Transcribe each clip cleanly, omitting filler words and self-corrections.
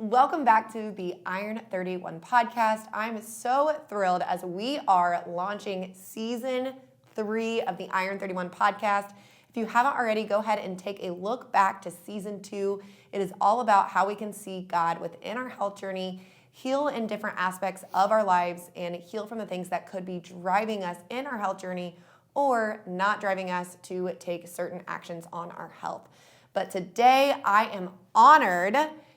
Welcome back to the Iron 31 podcast. I'm so thrilled as we are launching season 3 of the Iron 31 podcast. If you haven't already, go ahead and take a look back to season 2. It is all about how we can see God within our health journey, heal in different aspects of our lives, and heal from the things that could be driving us in our health journey or not driving us to take certain actions on our health. But today I am honored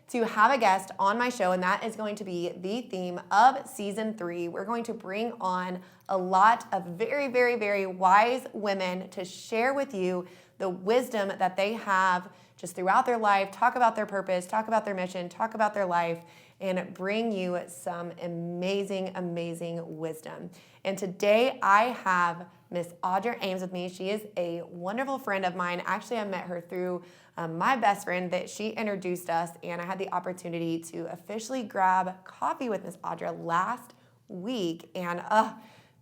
to have a guest on my show, and that is going to be the theme of season 3. We're going to bring on a lot of very, very, very wise women to share with you the wisdom that they have just throughout their life, talk about their purpose, talk about their mission, talk about their life, and bring you some amazing, amazing wisdom. And today I have Miss Audra Ames with me. She is a wonderful friend of mine. Actually, I met her through my best friend that she introduced us, and I had the opportunity to officially grab coffee with Miss Audra last week. And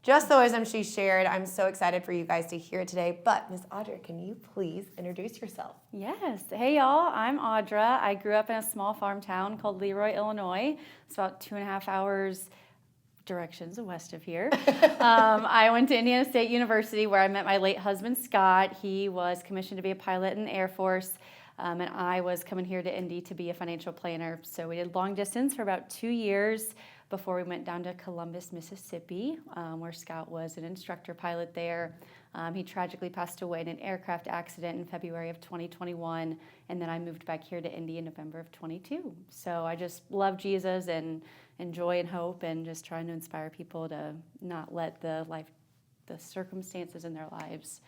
just the wisdom she shared, I'm so excited for you guys to hear it today. But Miss Audra, can you please introduce yourself? Yes. Hey, y'all. I'm Audra. I grew up in a small farm town called Leroy, Illinois. It's about 2.5 hours directions west of here. I went to Indiana State University where I met my late husband, Scot. He was commissioned to be a pilot in the Air Force, and I was coming here to Indy to be a financial planner. So we did long distance for about 2 years before we went down to Columbus, Mississippi, where Scot was an instructor pilot there. He tragically passed away in an aircraft accident in February of 2021, and then I moved back here to Indy in November of 22. So I just love Jesus and joy and hope, and just trying to inspire people to not let the circumstances in their lives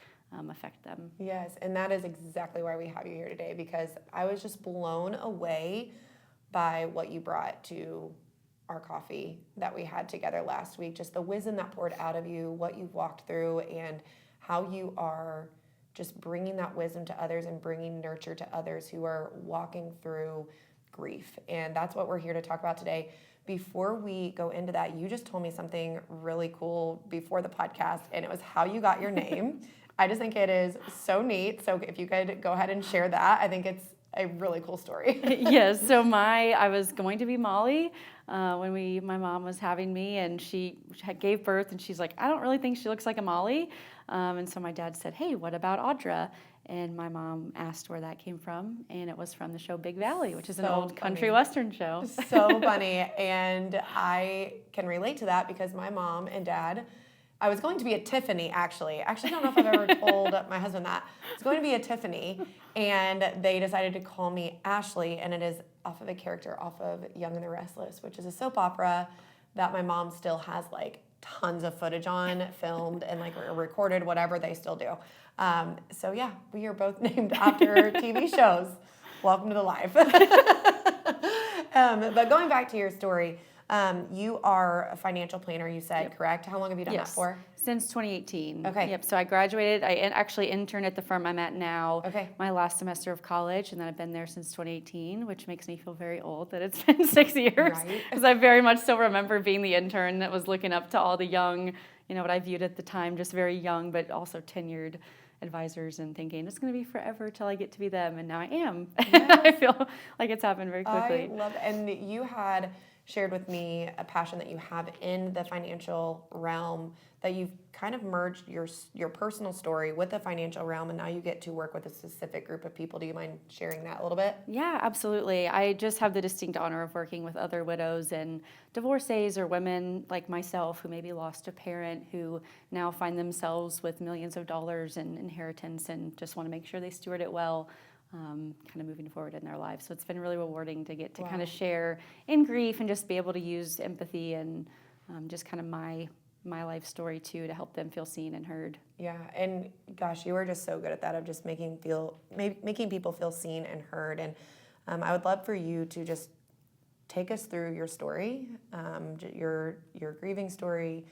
affect them. Yes, and that is exactly why we have you here today, because I was just blown away by what you brought to our coffee that we had together last week. Just the wisdom that poured out of you, what you've walked through, and how you are just bringing that wisdom to others and bringing nurture to others who are walking through grief. And that's what we're here to talk about today. Before we go into that, you just told me something really cool before the podcast, and it was how you got your name. I just think it is so neat. So if you could go ahead and share that, I think it's a really cool story. Yes. So I was going to be Molly when my mom was having me, and she gave birth, and she's like, I don't really think she looks like a Molly. And so my dad said, hey, what about Audra? And my mom asked where that came from, and it was from the show Big Valley, which is an old country western show. So funny, and I can relate to that because my mom and dad, I was going to be a Tiffany, actually. I don't know if I've ever told my husband that. I was going to be a Tiffany, and they decided to call me Ashley, and it is off of a character off of Young and the Restless, which is a soap opera that my mom still has, like, tons of footage on, filmed, and, like, recorded, whatever they still do. So, yeah, we are both named after TV shows. Welcome to the life. But going back to your story, you are a financial planner, you said, Yep. Correct? How long have you done that for? Since 2018. Okay. Yep. So I graduated. I actually interned at the firm I'm at now. Okay. My last semester of college, and then I've been there since 2018, which makes me feel very old that it's been 6 years. Right. Because I very much still remember being the intern that was looking up to all the young, what I viewed at the time, just very young, but also tenured advisors, and thinking it's going to be forever till I get to be them, and now I am. Yes. I feel like it's happened very quickly. I love it. And you had shared with me a passion that you have in the financial realm, that you've kind of merged your personal story with the financial realm, and now you get to work with a specific group of people. Do you mind sharing that a little bit? Yeah, absolutely. I just have the distinct honor of working with other widows and divorcees, or women like myself who maybe lost a parent, who now find themselves with millions of dollars in inheritance and just want to make sure they steward it well, kind of moving forward in their lives. So it's been really rewarding to get to kind of share in grief and just be able to use empathy and just kind of my life story too, to help them feel seen and heard. Yeah, and gosh, you are just so good at that, of just making people feel seen and heard. And I would love for you to just take us through your story, your grieving story,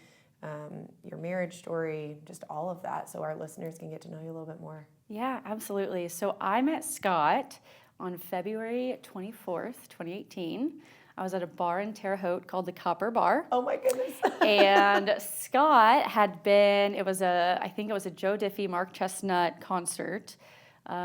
your marriage story, just all of that, so our listeners can get to know you a little bit more. Yeah, absolutely. So I met Scot on February 24th, 2018. I was at a bar in Terre Haute called the Copper Bar. Oh my goodness. And Scot had been, I think it was a Joe Diffie, Mark Chestnut concert,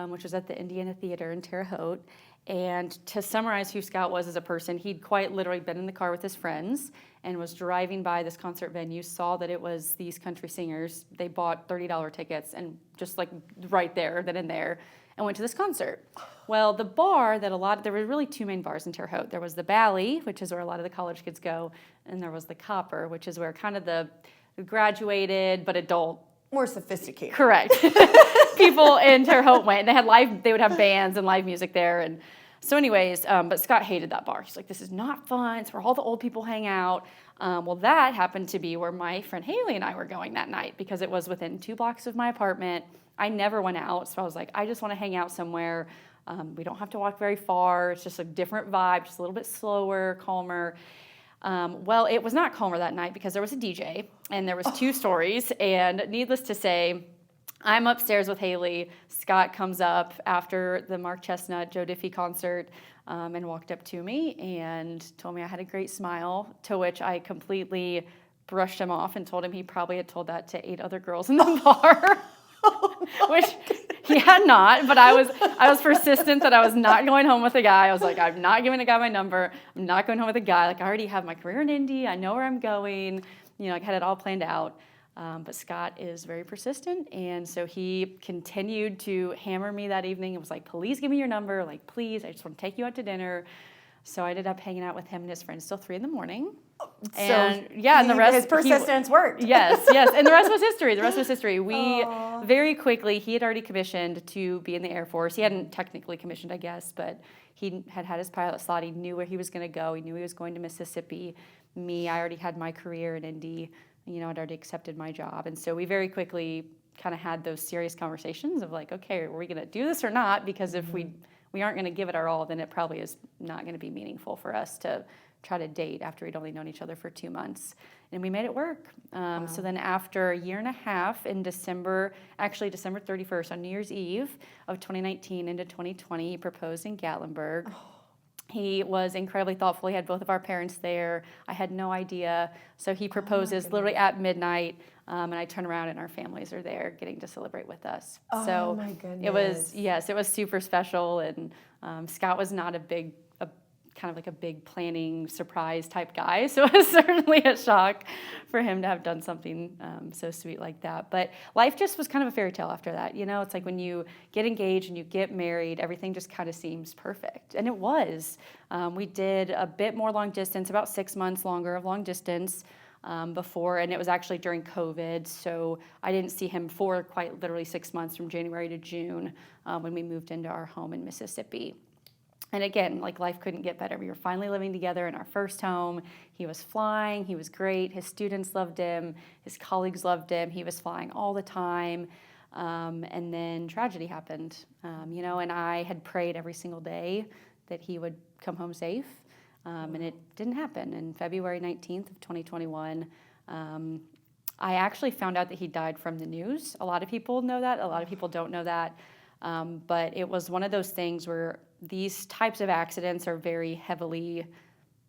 which was at the Indiana Theater in Terre Haute. And to summarize who Scot was as a person, he'd quite literally been in the car with his friends and was driving by this concert venue, saw that it was these country singers. They bought $30 tickets and just like right there, then and there, and went to this concert. Well, the bar that there were really two main bars in Terre Haute. There was the Bally, which is where a lot of the college kids go, and there was the Copper, which is where kind of the graduated but adult, more sophisticated. correct, people in Terre Haute went. They would have bands and live music there. And so anyways, but Scot hated that bar. He's like, this is not fun. It's where all the old people hang out. Well, that happened to be where my friend Haley and I were going that night because it was within 2 blocks of my apartment. I never went out, so I was like, I just want to hang out somewhere. We don't have to walk very far. It's just a different vibe, just a little bit slower, calmer. Well, it was not calmer that night because there was a DJ and there was 2 stories. And needless to say, I'm upstairs with Haley. Scot comes up after the Mark Chestnut, Joe Diffie concert and walked up to me and told me I had a great smile, to which I completely brushed him off and told him he probably had told that to 8 other girls in the bar. Which he had not, but I was persistent that I was not going home with a guy. I was like, I'm not giving a guy my number. I'm not going home with a guy. Like, I already have my career in Indy. I know where I'm going. Like, had it all planned out. But Scot is very persistent, and so he continued to hammer me that evening. It was like, please give me your number. Like, please, I just want to take you out to dinner. So I ended up hanging out with him and his friends till 3 a.m. And and the rest, his persistence worked. Yes, and the rest was history. We very quickly, he had already commissioned to be in the Air Force. He hadn't technically commissioned, I guess, but he had his pilot slot. He knew where he was going to go. He knew he was going to Mississippi. Me, I already had my career in Indy. I'd already accepted my job. And so we very quickly kind of had those serious conversations of like, okay, are we going to do this or not? Because if we aren't going to give it our all, then it probably is not going to be meaningful for us to try to date after we'd only known each other for 2 months. And we made it work. So then after a year and a half in December 31st, on New Year's Eve of 2019 into 2020, he proposed in Gatlinburg. He was incredibly thoughtful. He had both of our parents there. I had no idea. So he proposes literally at midnight, and I turn around and our families are there getting to celebrate with us. Oh my goodness. It was super special. And Scot was not kind of like a big planning surprise type guy. So it was certainly a shock for him to have done something so sweet like that. But life just was kind of a fairy tale after that. It's like when you get engaged and you get married, everything just kind of seems perfect. And it was. We did a bit more long distance, about 6 months longer of long distance before. And it was actually during COVID. So I didn't see him for quite literally 6 months from January to June when we moved into our home in Mississippi. And again, like life couldn't get better. We were finally living together in our first home. He was flying. He was great. His students loved him. His colleagues loved him. He was flying all the time. And then tragedy happened, and I had prayed every single day that he would come home safe. And it didn't happen. And February 19th of 2021, I actually found out that he died from the news. A lot of people know that. A lot of people don't know that. But it was one of those things where these types of accidents are very heavily,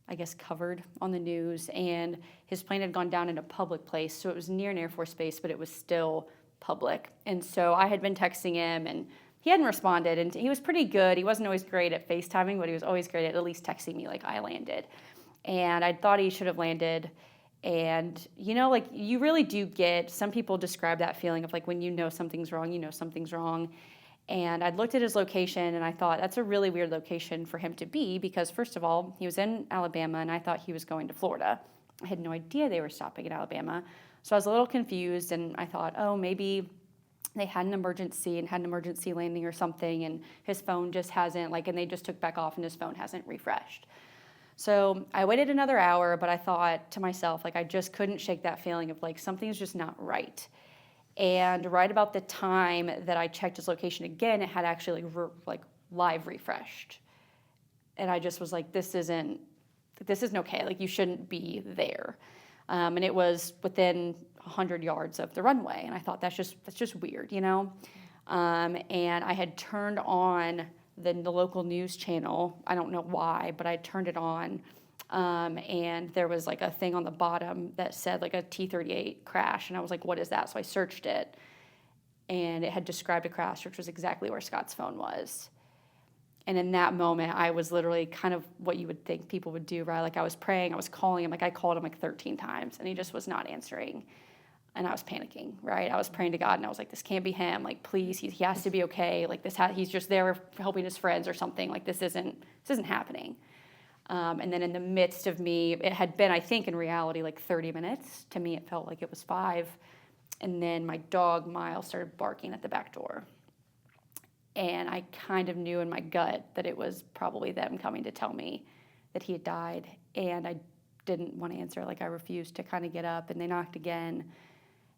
I guess, covered on the news. And his plane had gone down in a public place, so it was near an Air Force base, but it was still public. And so I had been texting him, and he hadn't responded. And he was pretty good. He wasn't always great at FaceTiming, but he was always great at least texting me like I landed. And I thought he should have landed. And, like you really do get, some people describe that feeling of like when you know something's wrong, something's wrong. And I'd looked at his location, and I thought that's a really weird location for him to be because, first of all, he was in Alabama, and I thought he was going to Florida. I had no idea they were stopping in Alabama. So I was a little confused, and I thought, oh, maybe they had an emergency and had an emergency landing or something, and his phone just hasn't, and they just took back off, and his phone hasn't refreshed. So I waited another hour, but I thought to myself, I just couldn't shake that feeling of, something's just not right. And right about the time that I checked his location again, it had actually live refreshed. And I just was like, this isn't okay. You shouldn't be there. And it was within 100 yards of the runway. And I thought that's just weird, And I had turned on the local news channel. I don't know why, but I turned it on. And there was a thing on the bottom that said a T-38 crash. And I was like, what is that? So I searched it, and it had described a crash, which was exactly where Scot's phone was. And in that moment, I was literally kind of what you would think people would do, right? Like I was praying, I was calling him, like I called him like 13 times and he just was not answering. And I was panicking, right? I was praying to God and I was like, this can't be him. Like, please, he has to be okay. Like he's just there helping his friends or something. Like this isn't happening. And then in the midst of me, it had been, I think in reality, like 30 minutes. To me, it felt like it was 5. And then my dog, Miles, started barking at the back door. And I kind of knew in my gut that it was probably them coming to tell me that he had died. And I didn't want to answer. Like I refused to kind of get up. And they knocked again.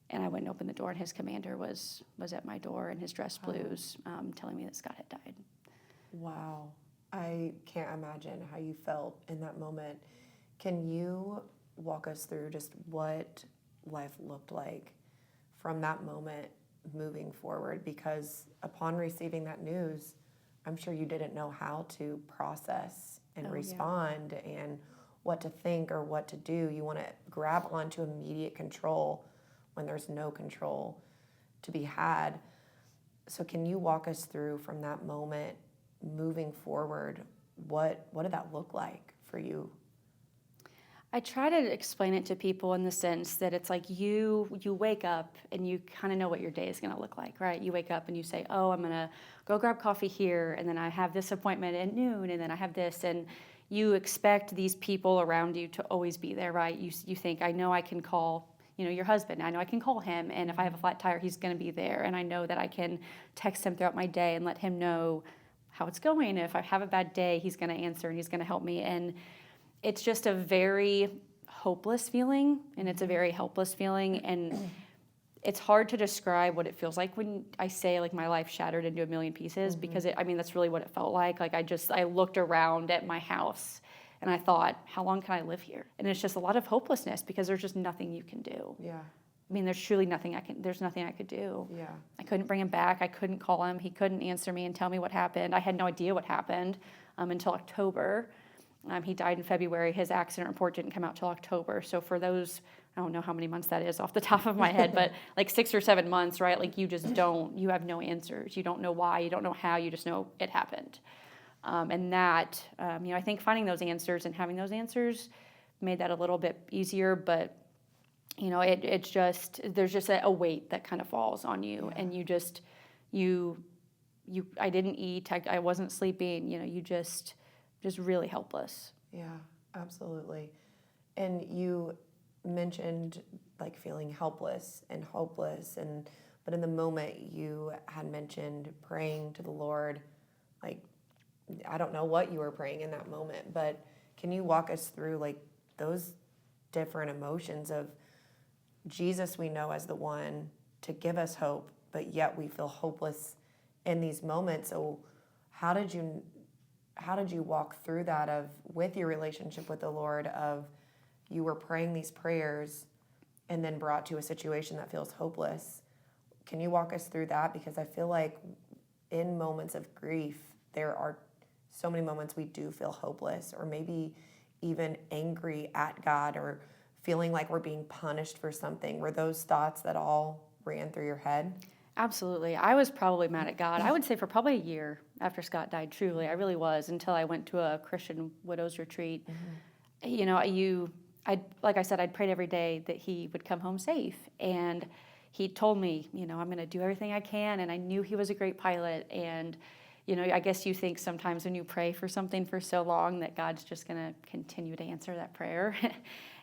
And I went and opened the door, and his commander was at my door in his dress blues, telling me that Scot had died. Wow. I can't imagine how you felt in that moment. Can you walk us through just what life looked like from that moment moving forward? Because upon receiving that news, I'm sure you didn't know how to process and respond and what to think or what to do. You want to grab onto immediate control when there's no control to be had. So can you walk us through from that moment moving forward, what did that look like for you? I try to explain it to people in the sense that it's like you wake up and you kind of know what your day is going to look like, right? You wake up and you say, oh, I'm going to go grab coffee here, and then I have this appointment at noon, and then I have this, and you expect these people around you to always be there, right? You think, I know I can call your husband. I know I can call him, and if I have a flat tire, he's going to be there, and I know that I can text him throughout my day and let him know how it's going. If I have a bad day, he's going to answer and he's going to help me. And it's just a very hopeless feeling, and it's a very helpless feeling, and it's hard to describe what it feels like when I say like my life shattered into a million pieces, because that's really what it felt like. Like I looked around at my house and I thought, how long can I live here? And it's just a lot of hopelessness because there's just nothing you can do. Yeah. I mean, there's truly nothing there's nothing I could do. Yeah. I couldn't bring him back. I couldn't call him. He couldn't answer me and tell me what happened. I had no idea what happened until October. He died in February. His accident report didn't come out till October. So for those, I don't know how many months that is off the top of my head, but like 6 or 7 months, right? Like you have no answers. You don't know why. You don't know how. You just know it happened. And that, I think finding those answers and having those answers made that a little bit easier, but it's just, there's just a weight that kind of falls on you, and I didn't eat, I wasn't sleeping, you just really helpless. Yeah, absolutely. And you mentioned like feeling helpless and hopeless, but in the moment you had mentioned praying to the Lord. Like, I don't know what you were praying in that moment, but can you walk us through like those different emotions of Jesus we know as the one to give us hope, but yet we feel hopeless in these moments. So how did you walk through that with your relationship with the Lord of you were praying these prayers and then brought to a situation that feels hopeless? Can you walk us through that? Because I feel like in moments of grief, there are so many moments we do feel hopeless, or maybe even angry at God, or feeling like we're being punished for something. Were those thoughts that all ran through your head? Absolutely. I was probably mad at God. I would say for probably a year after Scot died, truly. I really was, until I went to a Christian widows retreat. Like I said, I'd prayed every day that he would come home safe. And he told me, I'm going to do everything I can. And I knew he was a great pilot. And, I guess you think sometimes when you pray for something for so long that God's just going to continue to answer that prayer.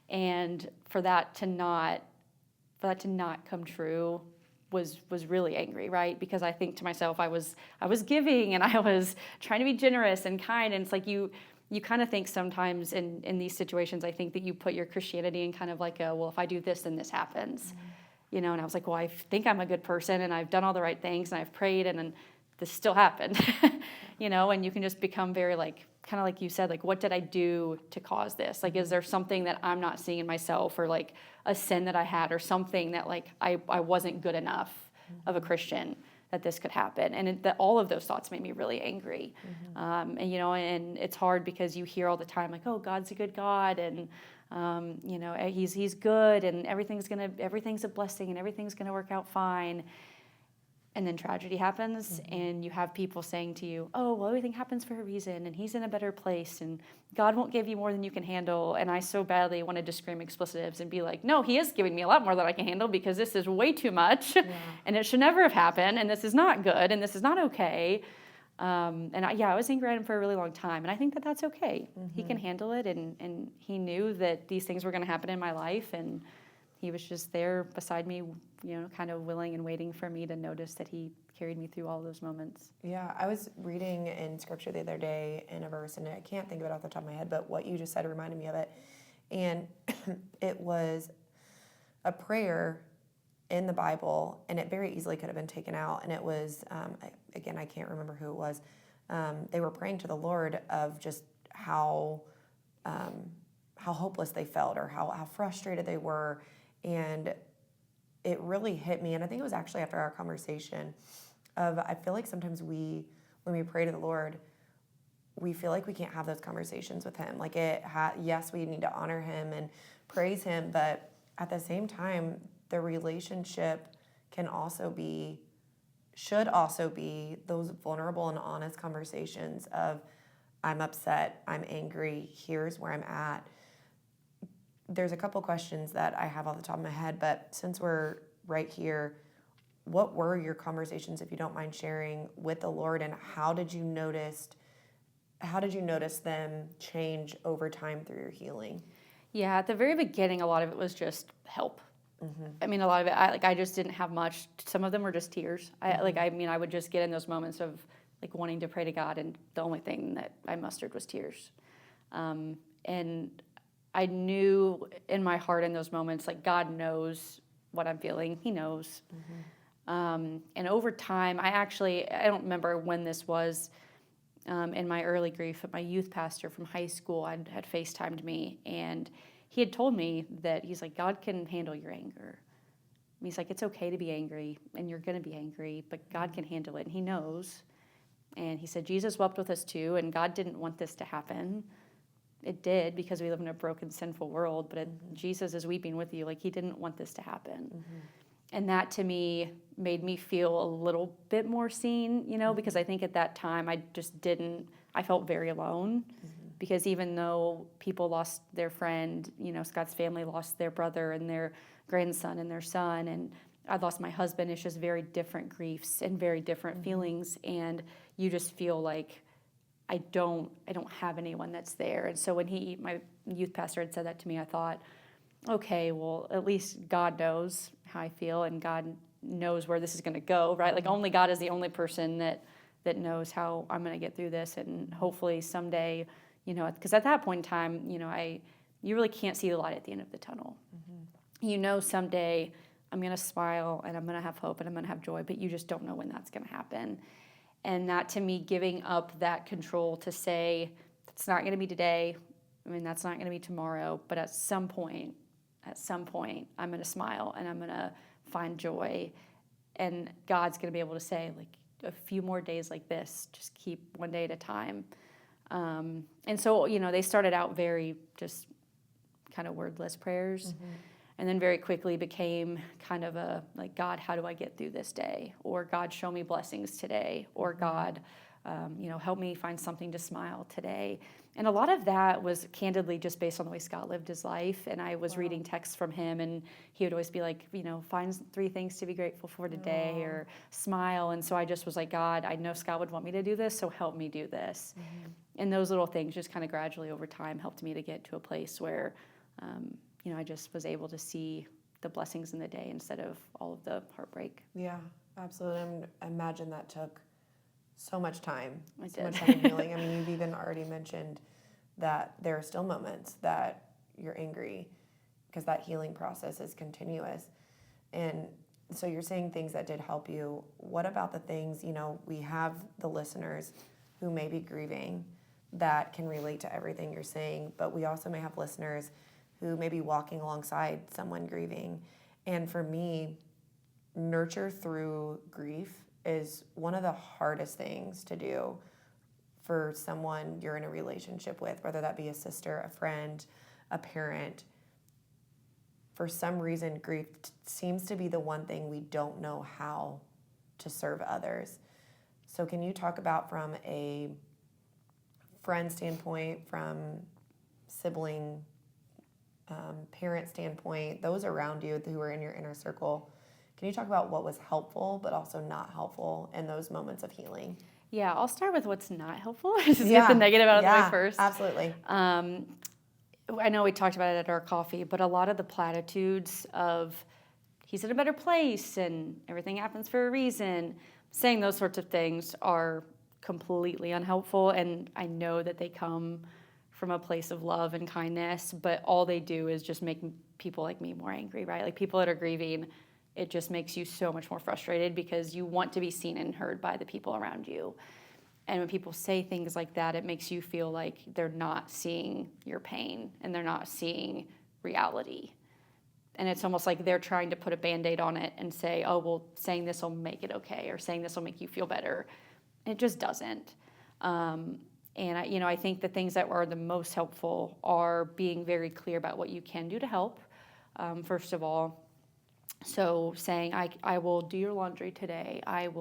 And for that to not come true was really angry, right? Because I think to myself, I was giving and I was trying to be generous and kind, and it's like you kind of think sometimes in these situations, I think that you put your Christianity in kind of like well, if I do this, then this happens, and I was like, well, I think I'm a good person and I've done all the right things and I've prayed and then this still happened, and you can just become very like, kind of like you said, like, what did I do to cause this? Like, is there something that I'm not seeing in myself, or like a sin that I had, or something that like I wasn't good enough of a Christian that this could happen? And all of those thoughts made me really angry. And it's hard because you hear all the time like, oh, God's a good God, and he's good, and everything's a blessing, and everything's gonna work out fine. And then tragedy happens, and you have people saying to you, oh, well, everything happens for a reason, and he's in a better place, and God won't give you more than you can handle. And I so badly wanted to scream expletives and be like, no, he is giving me a lot more than I can handle, because this is way too much, and it should never have happened, and this is not good, and this is not okay. I was angry at him for a really long time, and I think that that's okay. He can handle it, and he knew that these things were going to happen in my life, and he was just there beside me, kind of willing and waiting for me to notice that he carried me through all those moments. Yeah, I was reading in scripture the other day in a verse, and I can't think of it off the top of my head, but what you just said reminded me of it. And it was a prayer in the Bible, and it very easily could have been taken out. And it was, again, I can't remember who it was. They were praying to the Lord of just how hopeless they felt, or how frustrated they were. And it really hit me, and I think it was actually after our conversation I feel like sometimes when we pray to the Lord, we feel like we can't have those conversations with him. Like yes, we need to honor him and praise him, but at the same time, the relationship should also be those vulnerable and honest conversations of, I'm upset, I'm angry, here's where I'm at. There's a couple questions that I have off the top of my head, but since we're right here, what were your conversations, if you don't mind sharing, with the Lord, and how did you notice them change over time through your healing? Yeah, at the very beginning, a lot of it was just help. I mean, a lot of it, I just didn't have much. Some of them were just tears. I would just get in those moments of like wanting to pray to God, and the only thing that I mustered was tears. And I knew in my heart in those moments, like, God knows what I'm feeling. He knows. And over time, I don't remember when this was, in my early grief, but my youth pastor from high school had FaceTimed me, and he had told me that he's like, God can handle your anger. He's like, it's okay to be angry, and you're going to be angry, but God can handle it, and he knows. And he said, Jesus wept with us too, and God didn't want this to happen. It did, because we live in a broken, sinful world, but Jesus is weeping with you. Like, he didn't want this to happen. And that, to me, made me feel a little bit more seen, because I think at that time I felt very alone, because even though people lost their friend, Scott's family lost their brother and their grandson and their son, and I lost my husband, it's just very different griefs and very different feelings, and you just feel like I don't have anyone that's there. And so when my youth pastor had said that to me, I thought, okay, well, at least God knows how I feel, and God knows where this is going to go, right? Like, only God is the only person that knows how I'm going to get through this, and hopefully someday, because at that point in time, you really can't see the light at the end of the tunnel. Someday I'm going to smile, and I'm going to have hope, and I'm going to have joy, but you just don't know when that's going to happen. And that, to me, giving up that control to say, it's not going to be today, that's not going to be tomorrow, but at some point, I'm going to smile, and I'm going to find joy, and God's going to be able to say, like, a few more days like this, just keep one day at a time. And so, they started out very just kind of wordless prayers, and then very quickly became kind of a, like, God, how do I get through this day? Or, God, show me blessings today. Or, God, help me find something to smile today. And a lot of that was candidly just based on the way Scott lived his life. And I was reading texts from him, and he would always be like, find 3 things to be grateful for today, or smile. And so I just was like, God, I know Scott would want me to do this, so help me do this. And those little things just kind of gradually over time helped me to get to a place where, I just was able to see the blessings in the day instead of all of the heartbreak. Yeah, absolutely. I imagine that took so much time. Much time in healing. You've even already mentioned that there are still moments that you're angry, because that healing process is continuous. And so you're saying things that did help you. What about the things, we have the listeners who may be grieving that can relate to everything you're saying, but we also may have listeners who may be walking alongside someone grieving. And for me, nurture through grief is one of the hardest things to do for someone you're in a relationship with, whether that be a sister, a friend, a parent. For some reason, grief seems to be the one thing we don't know how to serve others. So can you talk about from a friend standpoint, from sibling, parent standpoint, those around you who are in your inner circle, can you talk about what was helpful but also not helpful in those moments of healing? Yeah, I'll start with what's not helpful. Just get the negative out of the way first. Absolutely. I know we talked about it at our coffee, but a lot of the platitudes of he's in a better place and everything happens for a reason, saying those sorts of things are completely unhelpful. And I know that they come from a place of love and kindness, but all they do is just make people like me more angry, right? Like people that are grieving, it just makes you so much more frustrated because you want to be seen and heard by the people around you. And when people say things like that, it makes you feel like they're not seeing your pain and they're not seeing reality. And it's almost like they're trying to put a Band-Aid on it and say, oh, well, saying this will make it okay, or saying this will make you feel better. And it just doesn't. I think the things that are the most helpful are being very clear about what you can do to help, first of all. So saying, I will do your laundry today. I'm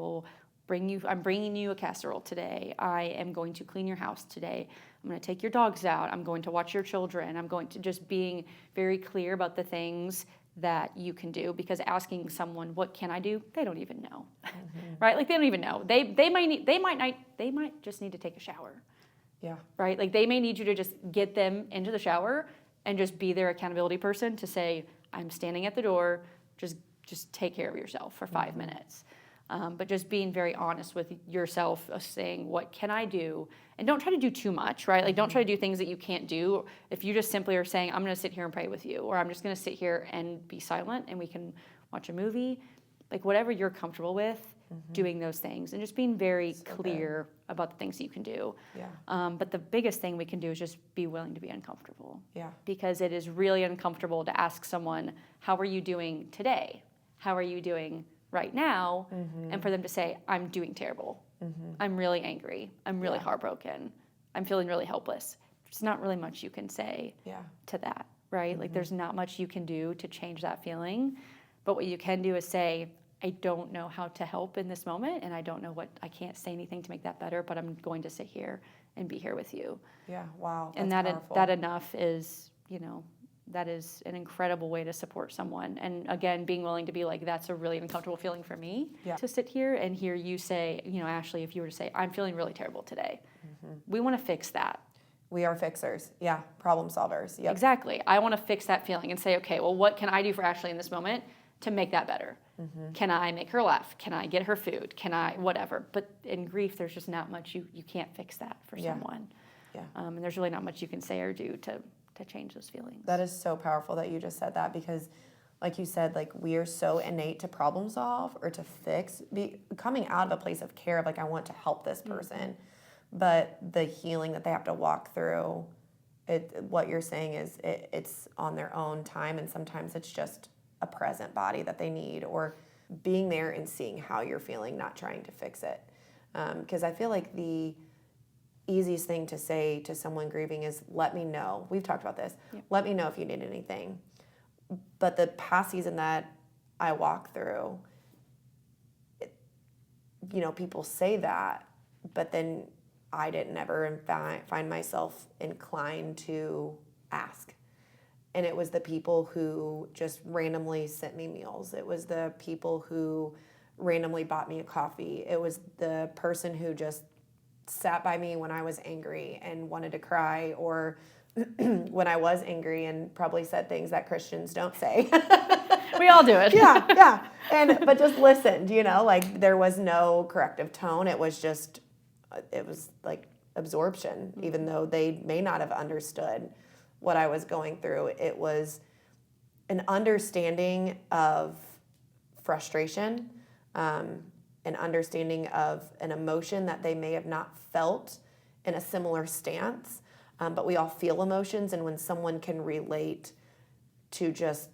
bringing you a casserole today. I am going to clean your house today. I'm going to take your dogs out. I'm going to watch your children. I'm going to just being very clear about the things that you can do, because asking someone, what can I do? They don't even know, right? Like they don't even know. They might just need to take a shower. Yeah. Right? Like they may need you to just get them into the shower and just be their accountability person to say, I'm standing at the door, just take care of yourself for 5 minutes. But just being very honest with yourself, saying, what can I do? And don't try to do too much, right? Like don't try to do things that you can't do. If you just simply are saying, I'm going to sit here and pray with you, or I'm just going to sit here and be silent and we can watch a movie, like whatever you're comfortable with, doing those things and just being very clear about the things that you can do. Yeah. But the biggest thing we can do is just be willing to be uncomfortable. Yeah. Because it is really uncomfortable to ask someone, how are you doing today? How are you doing right now? And for them to say, I'm doing terrible. I'm really angry. I'm really heartbroken. I'm feeling really helpless. There's not really much you can say to that, right? Like there's not much you can do to change that feeling. But what you can do is say, I don't know how to help in this moment, and I can't say anything to make that better, but I'm going to sit here and be here with you. Yeah, wow. And that enough is, that is an incredible way to support someone. And again, being willing to be like, that's a really uncomfortable feeling for me to sit here and hear you say, Ashley, if you were to say, I'm feeling really terrible today, we want to fix that. We are fixers. Yeah, problem solvers. Yep. Exactly. I want to fix that feeling and say, okay, well, what can I do for Ashley in this moment to make that better? Can I make her laugh? Can I get her food? Can I whatever? But in grief, there's just not much you can't fix that for someone. Yeah. And there's really not much you can say or do to change those feelings. That is so powerful that you just said that, because like you said, like we are so innate to problem solve or to fix, coming out of a place of care of like, I want to help this person. But the healing that they have to walk through, what you're saying is it's on their own time, and sometimes it's just a present body that they need, or being there and seeing how you're feeling, not trying to fix it. Because I feel like the easiest thing to say to someone grieving is, let me know. We've talked about this. Yep. Let me know if you need anything. But the past season that I walk through, people say that, but then I didn't ever find myself inclined to ask. And it was the people who just randomly sent me meals. It was the people who randomly bought me a coffee. It was the person who just sat by me when I was angry and wanted to cry, or when I was angry and probably said things that Christians don't say. We all do it. Yeah. But just listened, like there was no corrective tone. It was like absorption, even though they may not have understood what I was going through. It was an understanding of frustration, an understanding of an emotion that they may have not felt in a similar stance. But we all feel emotions, and when someone can relate to just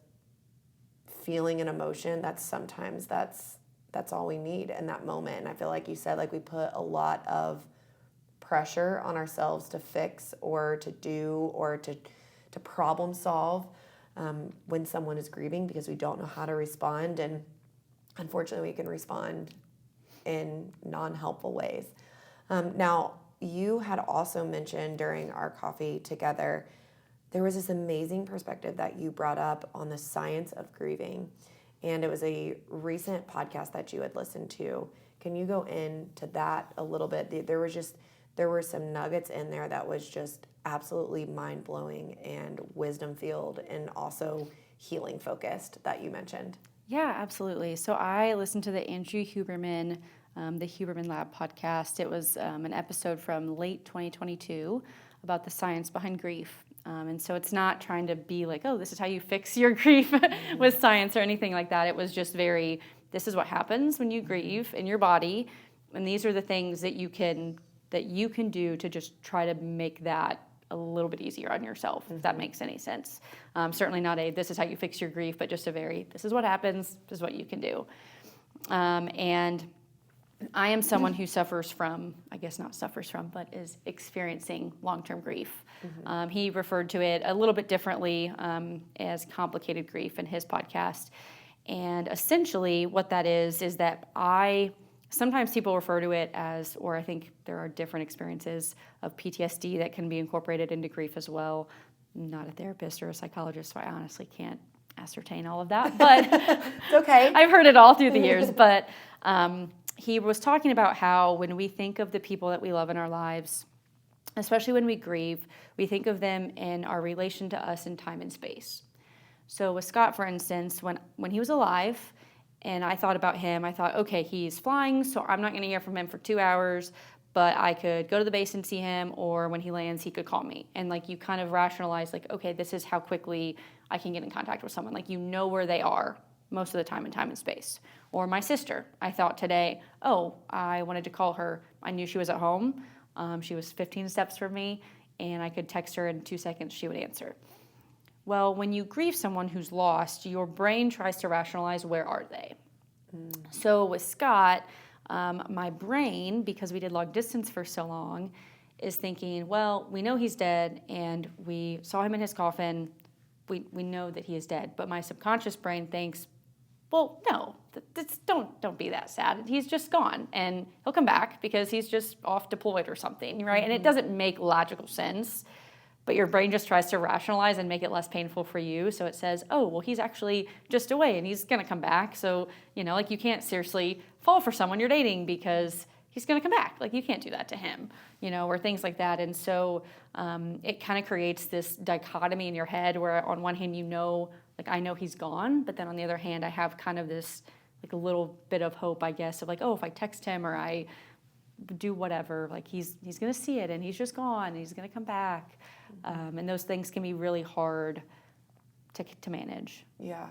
feeling an emotion, that's all we need in that moment. And I feel like you said, like we put a lot of pressure on ourselves to fix or to do or to problem solve when someone is grieving, because we don't know how to respond. And unfortunately, we can respond in non-helpful ways. Now, you had also mentioned during our coffee together, there was this amazing perspective that you brought up on the science of grieving. And it was a recent podcast that you had listened to. Can you go into that a little bit? There were some nuggets in there that was just absolutely mind-blowing and wisdom-filled and also healing-focused that you mentioned. Yeah, absolutely. So I listened to the Andrew Huberman, the Huberman Lab podcast. It was an episode from late 2022 about the science behind grief. And so it's not trying to be like, oh, this is how you fix your grief with science or anything like that. It was just this is what happens when you grieve in your body. And these are the things that you can do to just try to make that a little bit easier on yourself, if that makes any sense. Certainly not this is how you fix your grief, but just this is what happens, this is what you can do. And I am someone who but is experiencing long-term grief. Mm-hmm. He referred to it a little bit differently as complicated grief in his podcast. And essentially what that is that sometimes people refer to it as, or I think there are different experiences of PTSD that can be incorporated into grief as well. I'm not a therapist or a psychologist, so I honestly can't ascertain all of that, but it's okay. I've heard it all through the years. But he was talking about how when we think of the people that we love in our lives, especially when we grieve, we think of them in our relation to us in time and space. So with Scot, for instance, when he was alive, and I thought about him, I thought, okay, he's flying, so I'm not going to hear from him for 2 hours, but I could go to the base and see him, or when he lands, he could call me. And you kind of rationalize, okay, this is how quickly I can get in contact with someone. Where they are most of the time in time and space. Or my sister, I thought today, I wanted to call her. I knew she was at home. She was 15 steps from me, and I could text her in 2 seconds, she would answer. Well, when you grieve someone who's lost, your brain tries to rationalize, where are they? So with Scot, my brain, because we did long distance for so long, is thinking, well, we know he's dead, and we saw him in his coffin. We know that he is dead. But my subconscious brain thinks, well, no, don't be that sad. He's just gone, and he'll come back because he's just off deployed or something, right? Mm-hmm. And it doesn't make logical sense. But your brain just tries to rationalize and make it less painful for you. So it says, he's actually just away and he's going to come back. So, you can't seriously fall for someone you're dating because he's going to come back. You can't do that to him, or things like that. And so it kind of creates this dichotomy in your head where on one hand, I know he's gone. But then on the other hand, I have kind of this, a little bit of hope, I guess, of if I text him or I do whatever, he's going to see it and he's just gone and he's going to come back. And those things can be really hard to manage. Yeah.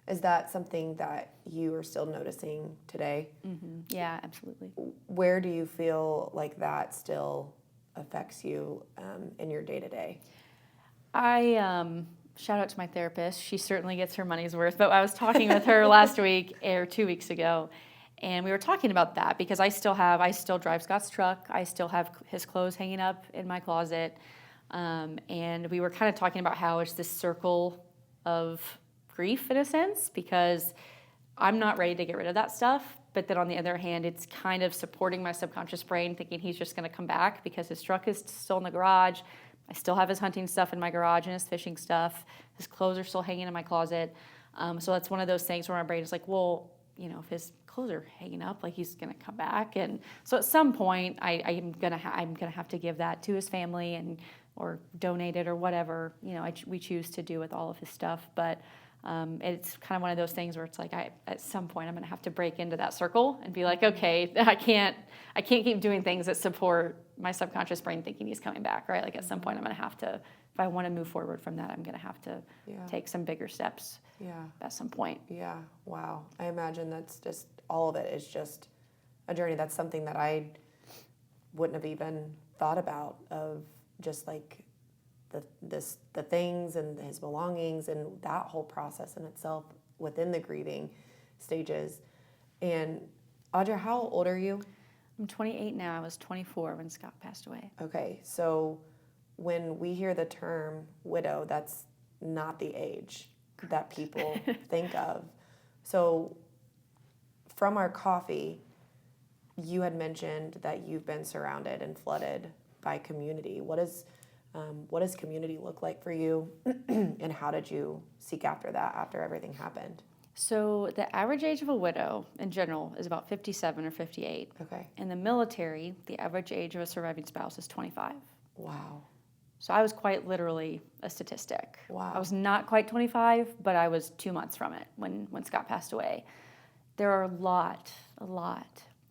Is that something that you are still noticing today? Mm-hmm. Yeah, absolutely. Where do you feel like that still affects you in your day-to-day? Shout out to my therapist. She certainly gets her money's worth. But I was talking with her last week or 2 weeks ago, and we were talking about that because I still drive Scot's truck. I still have his clothes hanging up in my closet. And we were kind of talking about how it's this circle of grief in a sense, because I'm not ready to get rid of that stuff. But then on the other hand, it's kind of supporting my subconscious brain thinking he's just going to come back because his truck is still in the garage. I still have his hunting stuff in my garage and his fishing stuff. His clothes are still hanging in my closet. So that's one of those things where my brain is like, well, if his clothes are hanging up, he's going to come back. And so at some point, I'm gonna have to give that to his family or donate it or whatever we choose to do with all of his stuff. But it's kind of one of those things where it's at some point I'm going to have to break into that circle and be like, okay, I can't keep doing things that support my subconscious brain thinking he's coming back, right? At some point I'm going to have to, if I want to move forward from that, I'm going to have to take some bigger steps at some point. Yeah, wow. I imagine that's just, all of it is just a journey. That's something that I wouldn't have even thought about, of just the things and his belongings and that whole process in itself within the grieving stages. And Audra, how old are you? I'm 28 now. I was 24 when Scot passed away. Okay, so when we hear the term widow, that's not the age that people think of. So from our coffee, you had mentioned that you've been surrounded and flooded by community. What does community look like for you, and how did you seek after that after everything happened? So the average age of a widow in general is about 57 or 58. Okay. In the military, the average age of a surviving spouse is 25. Wow. So I was quite literally a statistic. Wow. I was not quite 25, but I was 2 months from it when Scott passed away. There are a lot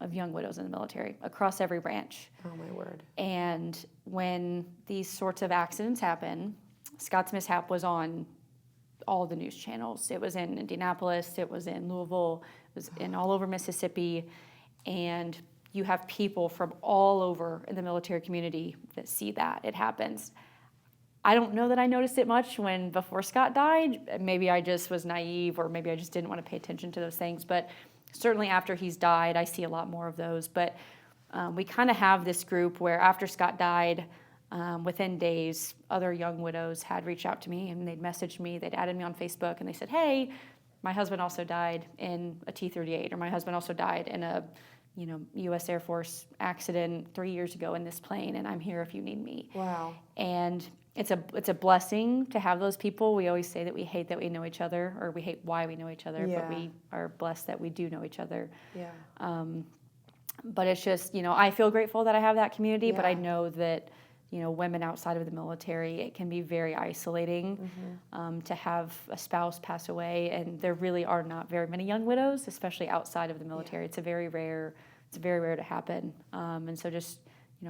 of young widows in the military across every branch. Oh, my word. And when these sorts of accidents happen, Scott's mishap was on all the news channels. It was in Indianapolis, it was in Louisville, it was in all over Mississippi, and you have people from all over in the military community that see that. It happens. I don't know that I noticed it much before Scott died. Maybe I just was naive, or maybe I just didn't want to pay attention to those things, but certainly after he's died, I see a lot more of those. But we kind of have this group where after Scott died, within days, other young widows had reached out to me, and they'd messaged me, they'd added me on Facebook, and they said, hey, my husband also died in a T-38, or my husband also died in a U.S. Air Force accident 3 years ago in this plane, and I'm here if you need me. Wow. And it's a blessing to have those people. We always say that we hate that we know each other, or we hate why we know each other, Yeah. but we are blessed that we do know each other. Yeah. But it's just, I feel grateful that I have that community, but Yeah. I know that, women outside of the military, it can be very isolating to have a spouse pass away, and there really are not very many young widows, especially outside of the military. Yeah. It's very rare to happen. And so just,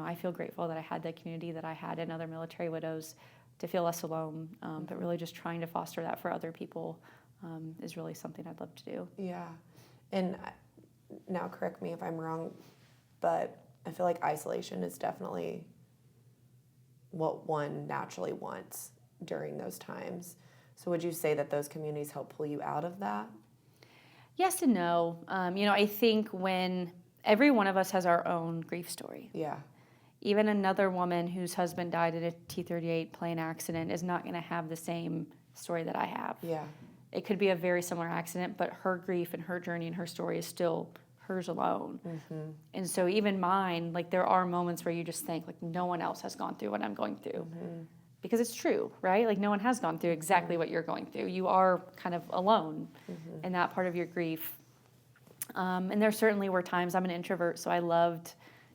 I feel grateful that I had that community that I had in other military widows to feel less alone, but really just trying to foster that for other people is really something I'd love to do. Yeah. And now correct me if I'm wrong, but I feel like isolation is definitely what one naturally wants during those times. So would you say that those communities help pull you out of that? Yes and no. I think when every one of us has our own grief story. Yeah. Even another woman whose husband died in a T-38 plane accident is not going to have the same story that I have. Yeah. It could be a very similar accident, but her grief and her journey and her story is still hers alone. Mm-hmm. And so even mine, there are moments where you just think, no one else has gone through what I'm going through. Mm-hmm. Because it's true, right? No one has gone through exactly what you're going through. You are kind of alone in that part of your grief. And there certainly were times, I'm an introvert, so I loved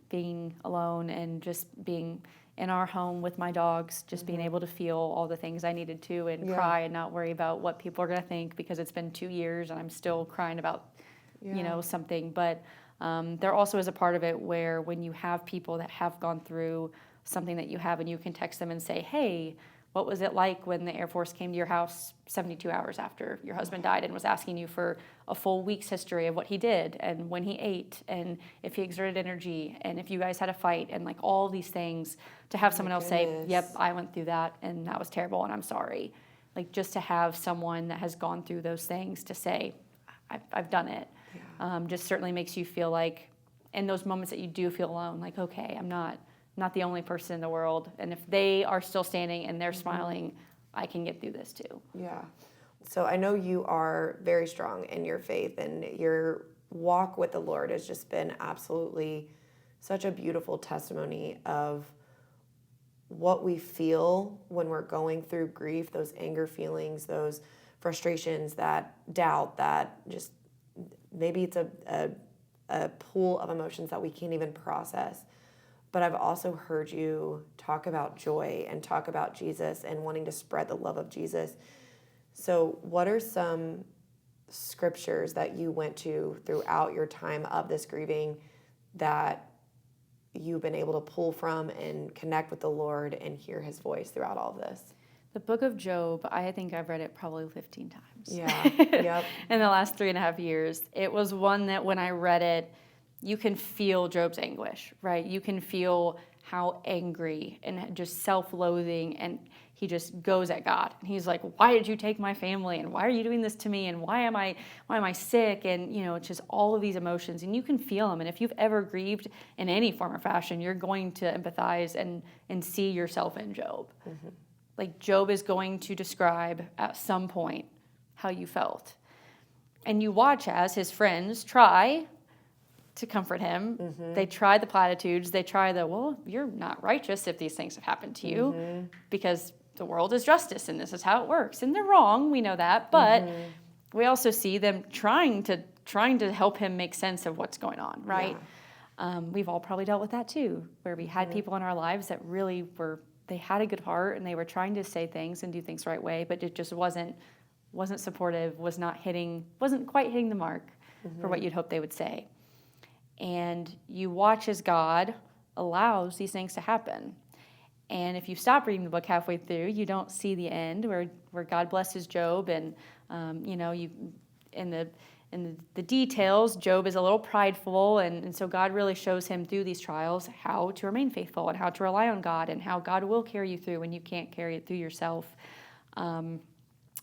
being alone and just being in our home with my dogs, just being able to feel all the things I needed to and cry and not worry about what people are going to think, because it's been 2 years and I'm still crying about, something. But there also is a part of it where when you have people that have gone through something that you have, and you can text them and say, hey, what was it like when the Air Force came to your house 72 hours after your husband died and was asking you for a full week's history of what he did and when he ate and if he exerted energy and if you guys had a fight and all these things, to have someone else say, yep, I went through that and that was terrible and I'm sorry. Just to have someone that has gone through those things to say, I've done it, just certainly makes you feel like in those moments that you do feel alone, okay, I'm not the only person in the world, and if they are still standing and they're smiling, I can get through this too. Yeah. So I know you are very strong in your faith, and your walk with the Lord has just been absolutely such a beautiful testimony of what we feel when we're going through grief, those anger feelings, those frustrations, that doubt, that just maybe it's a pool of emotions that we can't even process. But I've also heard you talk about joy and talk about Jesus and wanting to spread the love of Jesus. So what are some scriptures that you went to throughout your time of this grieving that you've been able to pull from and connect with the Lord and hear his voice throughout all of this? The book of Job, I think I've read it probably 15 times. Yeah, yep. In the last 3.5 years. It was one that when I read it, you can feel Job's anguish, right? You can feel how angry and just self-loathing, and he just goes at God. And he's like, why did you take my family? And why are you doing this to me? And why am I sick? And, it's just all of these emotions, and you can feel them. And if you've ever grieved in any form or fashion, you're going to empathize and see yourself in Job. Mm-hmm. Job is going to describe at some point how you felt. And you watch as his friends try to comfort him. They try the platitudes. They try the, well, you're not righteous if these things have happened to you because the world is justice and this is how it works. And they're wrong. We know that. But we also see them trying to help him make sense of what's going on, right? Yeah. We've all probably dealt with that too, where we had people in our lives that really they had a good heart and they were trying to say things and do things the right way, but it just wasn't supportive, wasn't quite hitting the mark for what you'd hope they would say. And you watch as God allows these things to happen. And if you stop reading the book halfway through, you don't see the end where God blesses Job, and you in the details, Job is a little prideful, and so God really shows him through these trials how to remain faithful and how to rely on God and how God will carry you through when you can't carry it through yourself.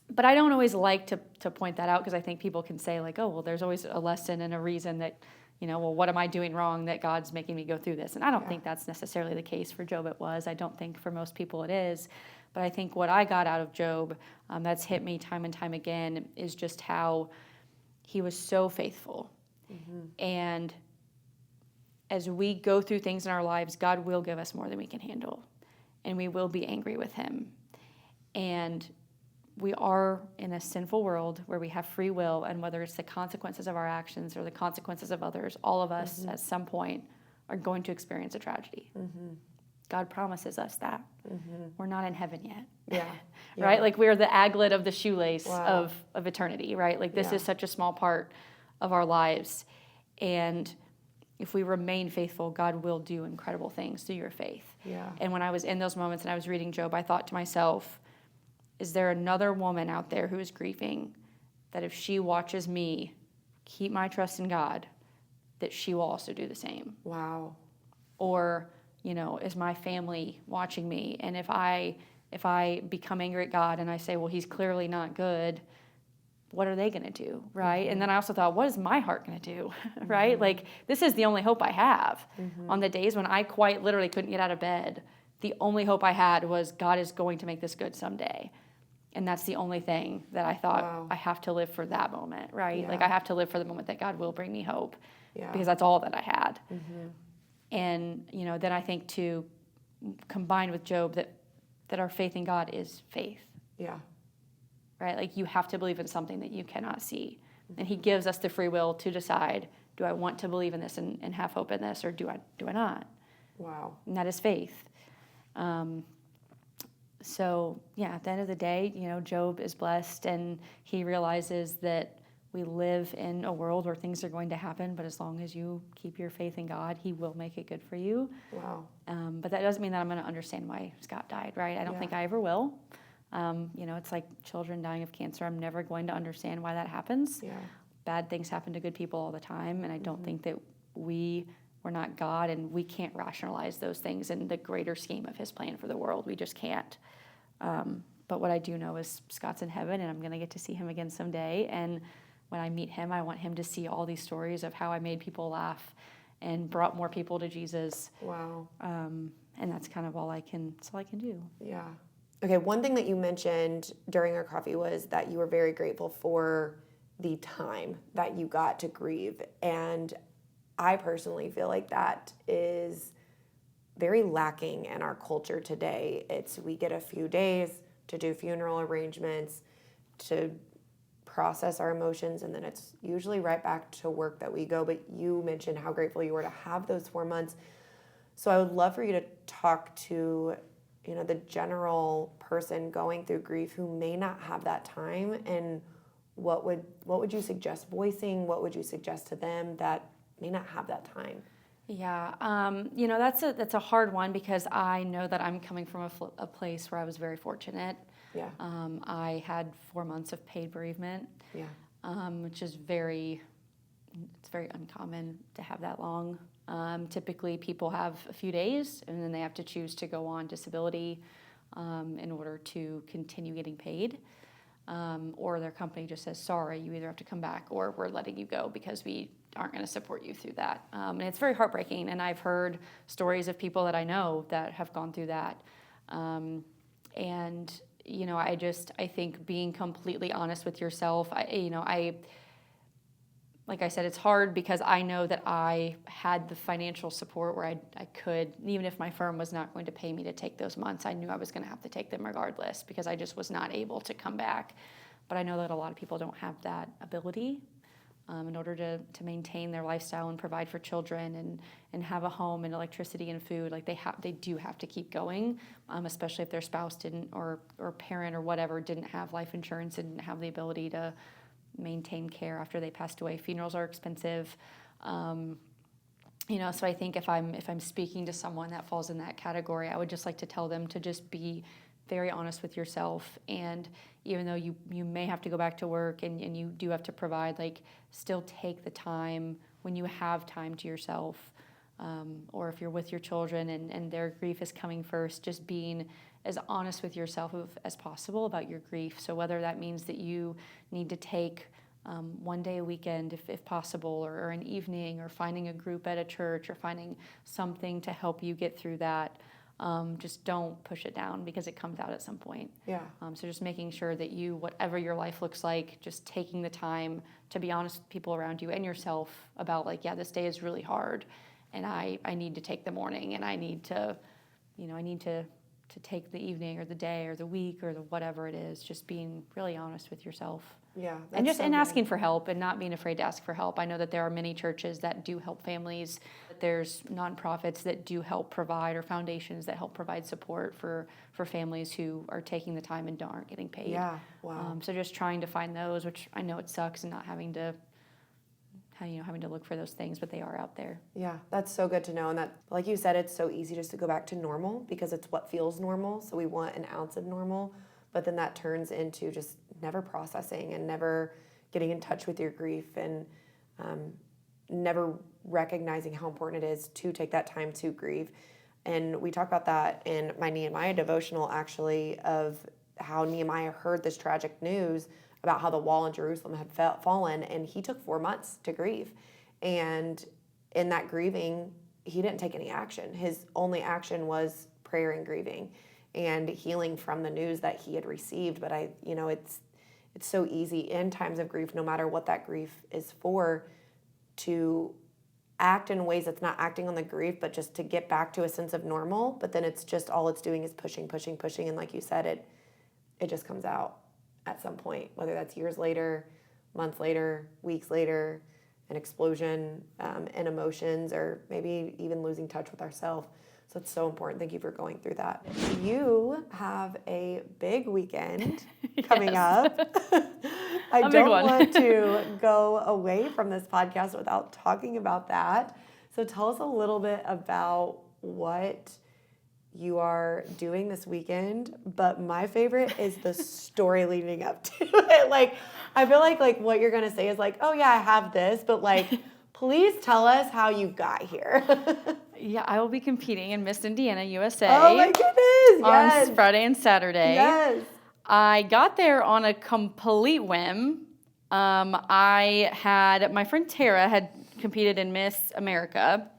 But I don't always like to point that out because I think people can say like, oh, well, there's always a lesson and a reason that, well, what am I doing wrong that God's making me go through this? And I don't think that's necessarily the case for Job. It was. I don't think for most people it is. But I think what I got out of Job that's hit me time and time again is just how he was so faithful. And as we go through things in our lives, God will give us more than we can handle. And we will be angry with him. And we are in a sinful world where we have free will, and whether it's the consequences of our actions or the consequences of others, all of us at some point are going to experience a tragedy. God promises us that. We're not in heaven yet. Right? Like we're the aglet of the shoelace of eternity, right? Like this is such a small part of our lives. And if we remain faithful, God will do incredible things through your faith. And when I was in those moments and I was reading Job, I thought to myself, is there another woman out there who is grieving that if she watches me keep my trust in God, that she will also do the same? Wow. Or, is my family watching me? And if I become angry at God and I say, well, he's clearly not good, what are they going to do, right? And then I also thought, what is my heart going to do, right? Like, this is the only hope I have. On the days when I quite literally couldn't get out of bed, the only hope I had was God is going to make this good someday. And that's the only thing that I thought I have to live for that moment, right? Like I have to live for the moment that God will bring me hope because that's all that I had. And, then I think too, combined with Job, that our faith in God is faith. Right? Like you have to believe in something that you cannot see. And he gives us the free will to decide, do I want to believe in this and have hope in this, or do I not? Wow. And that is faith. So, at the end of the day, Job is blessed, and he realizes that we live in a world where things are going to happen, but as long as you keep your faith in God, he will make it good for you. Wow. But that doesn't mean that I'm going to understand why Scot died, right? I don't think I ever will. It's like children dying of cancer. I'm never going to understand why that happens. Bad things happen to good people all the time, and I don't think that we're not God, and we can't rationalize those things in the greater scheme of his plan for the world. We just can't. But what I do know is Scot's in heaven, and I'm going to get to see him again someday. And when I meet him, I want him to see all these stories of how I made people laugh and brought more people to Jesus. Wow. And that's kind of all I can do. Yeah. Okay, one thing that you mentioned during our coffee was that you were very grateful for the time that you got to grieve. And I personally feel like that is very lacking in our culture today. We get a few days to do funeral arrangements, to process our emotions, and then it's usually right back to work that we go. But you mentioned how grateful you were to have those 4 months. So I would love for you to talk to, the general person going through grief who may not have that time, and what would you suggest voicing? What would you suggest to them that may not have that time? Yeah, that's a hard one because I know that I'm coming from a place where I was very fortunate. I had 4 months of paid bereavement. Which is very uncommon to have that long. Typically, people have a few days, and then they have to choose to go on disability in order to continue getting paid. Or their company just says, sorry, you either have to come back or we're letting you go because we aren't going to support you through that. And it's very heartbreaking, and I've heard stories of people that I know that have gone through that. I think being completely honest with yourself, like I said, it's hard because I know that I had the financial support where I could, even if my firm was not going to pay me to take those months, I knew I was going to have to take them regardless because I just was not able to come back. But I know that a lot of people don't have that ability in order to maintain their lifestyle and provide for children and have a home and electricity and food. Like they do have to keep going, especially if their spouse didn't or parent or whatever didn't have life insurance and didn't have the ability to maintain care after they passed away. Funerals are expensive. So I think if I'm speaking to someone that falls in that category, I would just like to tell them to just be very honest with yourself. And even though you may have to go back to work and you do have to provide, like still take the time when you have time to yourself, or if you're with your children and their grief is coming first, just being as honest with yourself as possible about your grief. So whether that means that you need to take one day a weekend if possible, or an evening, or finding a group at a church, or finding something to help you get through that. Just don't push it down because it comes out at some point. Yeah. So just making sure that you, whatever your life looks like, just taking the time to be honest with people around you and yourself about like, yeah, this day is really hard and I need to take the morning and I need to take the evening or the day or the week or the whatever it is, just being really honest with yourself. Yeah. And asking for help and not being afraid to ask for help. I know that there are many churches that do help families. There's nonprofits that do help provide, or foundations that help provide support for families who are taking the time and aren't getting paid. Yeah. Wow. So just trying to find those, which I know it sucks, and not having to look for those things, but they are out there. Yeah, that's so good to know. And that, like you said, it's so easy just to go back to normal because it's what feels normal. So we want an ounce of normal, but then that turns into just never processing and never getting in touch with your grief, and never recognizing how important it is to take that time to grieve. And we talk about that in my Nehemiah devotional, actually, of how Nehemiah heard this tragic news about how the wall in Jerusalem had fallen, and he took 4 months to grieve. And in that grieving, he didn't take any action. His only action was prayer and grieving and healing from the news that he had received. But it's so easy in times of grief, no matter what that grief is for, to act in ways that's not acting on the grief, but just to get back to a sense of normal. But then it's just all it's doing is pushing. And like you said, it just comes out at some point, whether that's years later, months later, weeks later, an explosion in emotions, or maybe even losing touch with ourselves. So it's so important. Thank you for going through that. You have a big weekend coming up. I don't want to go away from this podcast without talking about that. So tell us a little bit about what you are doing this weekend, but my favorite is the story leading up to it. Like, I feel like what you're gonna say is like, oh yeah, I have this, but like, please tell us how you got here. Yeah, I will be competing in Miss Indiana USA. Oh my goodness, yes. On Friday and Saturday. Yes. I got there on a complete whim. My friend Tara had competed in Miss America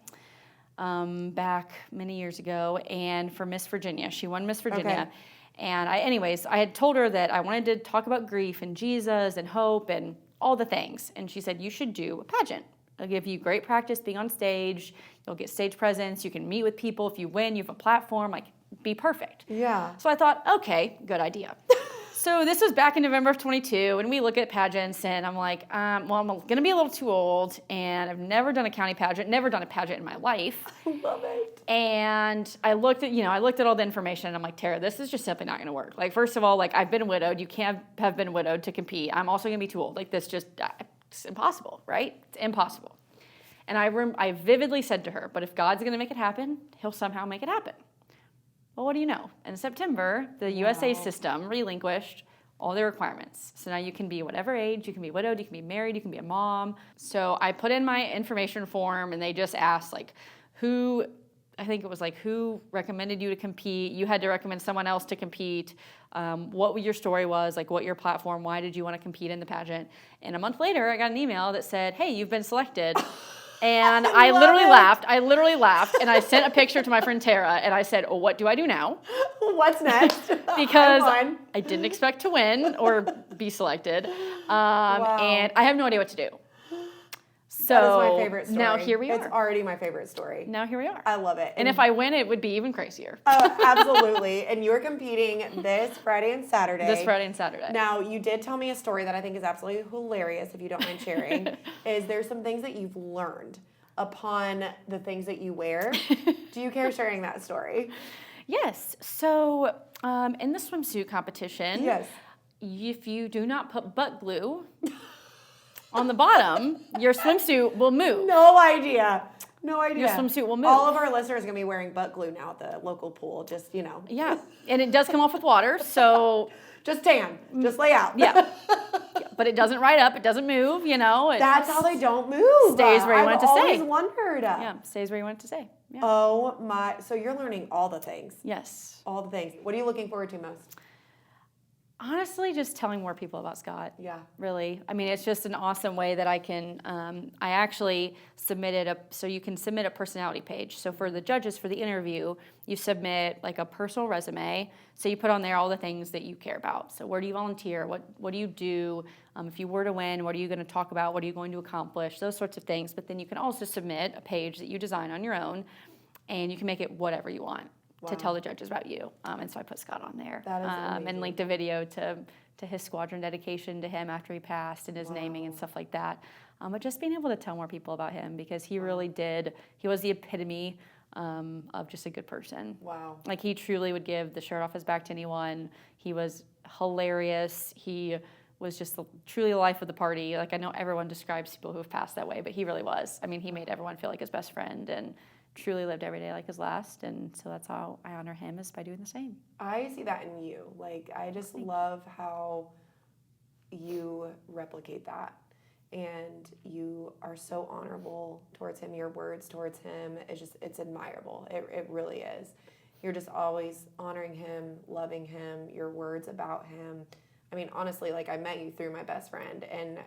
back many years ago, and for Miss Virginia. She won Miss Virginia. Okay. And I had told her that I wanted to talk about grief and Jesus and hope and all the things. And she said, you should do a pageant. It'll give you great practice being on stage. You'll get stage presence. You can meet with people. If you win, you have a platform. Like, be perfect. Yeah. So I thought, okay, good idea. So this was back in November of 22, and we look at pageants, and I'm like, I'm going to be a little too old, and I've never done a county pageant, never done a pageant in my life. I love it. And I looked at all the information, and I'm like, Tara, this is just simply not going to work. Like, first of all, like, I've been widowed. You can't have been widowed to compete. I'm also going to be too old. Like, this just, it's impossible, right? It's impossible. And I vividly said to her, but if God's going to make it happen, he'll somehow make it happen. Well, what do you know? In September, the USA system relinquished all their requirements. So now you can be whatever age, you can be widowed, you can be married, you can be a mom. So I put in my information form, and they just asked, like, who recommended you to compete? You had to recommend someone else to compete. What your story was, like what your platform, why did you want to compete in the pageant? And a month later, I got an email that said, hey, you've been selected. And I literally laughed, and I sent a picture to my friend Tara, and I said, well, what do I do now? What's next? Because I didn't expect to win or be selected, and I have no idea what to do. So that is my favorite story. Now here we are. It's already my favorite story. Now here we are. I love it. And if I win, it would be even crazier. Absolutely. And you're competing this Friday and Saturday. This Friday and Saturday. Now, you did tell me a story that I think is absolutely hilarious, if you don't mind sharing. Is there some things that you've learned upon the things that you wear? Do you care sharing that story? Yes. So in the swimsuit competition, Yes. if you do not put butt glue on the bottom, your swimsuit will move. No idea. No idea. Your swimsuit will move. All of our listeners are going to be wearing butt glue now at the local pool, just, Yeah. And it does come off with water, so... Just tan. Just lay out. Yeah. But it doesn't ride up. It doesn't move, That's how they don't move. Stays where you want it to stay. I've always wondered. Yeah, stays where you want it to stay. Yeah. Oh, my. So you're learning all the things. Yes. All the things. What are you looking forward to most? Honestly, just telling more people about Scot. Yeah. Really. I mean, it's just an awesome way that I can, I actually submitted so you can submit a personality page. So for the judges for the interview, you submit like a personal resume. So you put on there all the things that you care about. So where do you volunteer? What do you do? If you were to win, what are you going to talk about? What are you going to accomplish? Those sorts of things. But then you can also submit a page that you design on your own, and you can make it whatever you want. Wow. To tell the judges about you. And so I put Scot on there. That is amazing. And linked a video to his squadron dedication to him after he passed and his naming and stuff like that. But just being able to tell more people about him, because he really he was the epitome of just a good person. Wow. Like, he truly would give the shirt off his back to anyone. He was hilarious. He was just truly the life of the party. Like, I know everyone describes people who have passed that way, but he really was. I mean, he made everyone feel like his best friend and truly lived every day like his last, and so that's how I honor him, is by doing the same. I see that in you. Like, I just love how you replicate that, and you are so honorable towards him. Your words towards him it's admirable. It really is. You're just always honoring him, loving him, your words about him. I mean, honestly, like, I met you through my best friend, and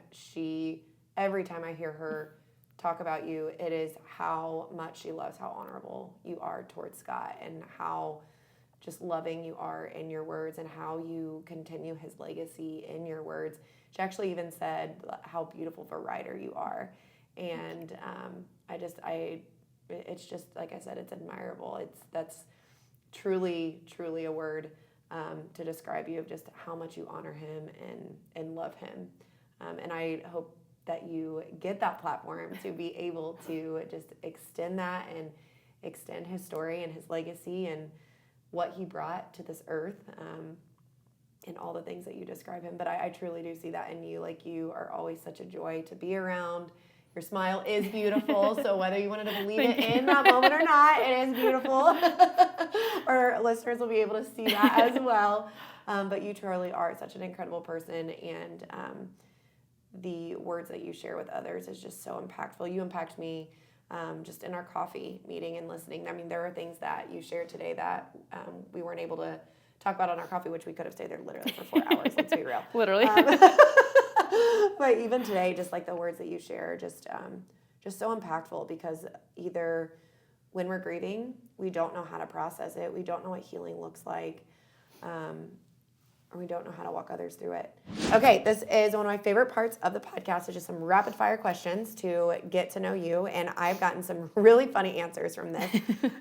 every time I hear her talk about you, it is how much she loves how honorable you are towards Scot, and how just loving you are in your words, and how you continue his legacy in your words. She actually even said how beautiful of a writer you are, and it's just, like I said, it's admirable. That's truly a word to describe you, of just how much you honor him and love him, and I hope that you get that platform to be able to just extend that and extend his story and his legacy and what he brought to this earth, and all the things that you describe him. But I truly do see that in you. Like, you are always such a joy to be around. Your smile is beautiful, so whether you wanted to believe it in that moment or not, it is beautiful. Our listeners will be able to see that as well. But you truly are such an incredible person, and the words that you share with others is just so impactful. You impact me just in our coffee meeting and listening. I mean, there are things that you shared today that we weren't able to talk about on our coffee, which we could have stayed there literally for 4 hours, let's be real. Literally. But even today, just like the words that you share, just so impactful, because either when we're grieving, we don't know how to process it, we don't know what healing looks like, or we don't know how to walk others through it. Okay, this is one of my favorite parts of the podcast. It's just some rapid fire questions to get to know you, and I've gotten some really funny answers from this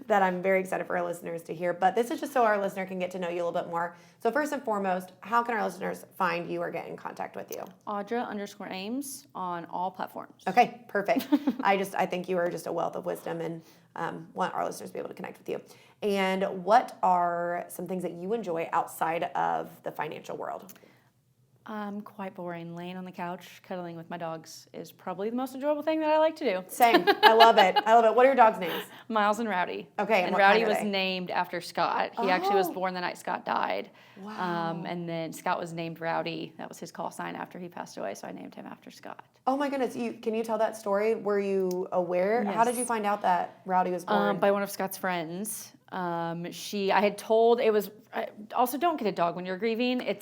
that I'm very excited for our listeners to hear. But this is just so our listener can get to know you a little bit more. So first and foremost, how can our listeners find you or get in contact with you? Audra_Ames on all platforms. Okay, perfect. I think you are just a wealth of wisdom, and want our listeners to be able to connect with you. And what are some things that you enjoy outside of the financial world? Quite boring. Laying on the couch, cuddling with my dogs is probably the most enjoyable thing that I like to do. Same. I love it. What are your dogs' names? Miles and Rowdy. Okay, and what Rowdy kind are was they? named after Scot. He actually was Oh. born the night Scot died. Wow. And then Scot was named Rowdy. That was his call sign after he passed away, so I named him after Scot. Oh my goodness. Can you tell that story? Were you aware? Yes. How did you find out that Rowdy was born? By one of Scot's friends. I had told, also don't get a dog when you're grieving.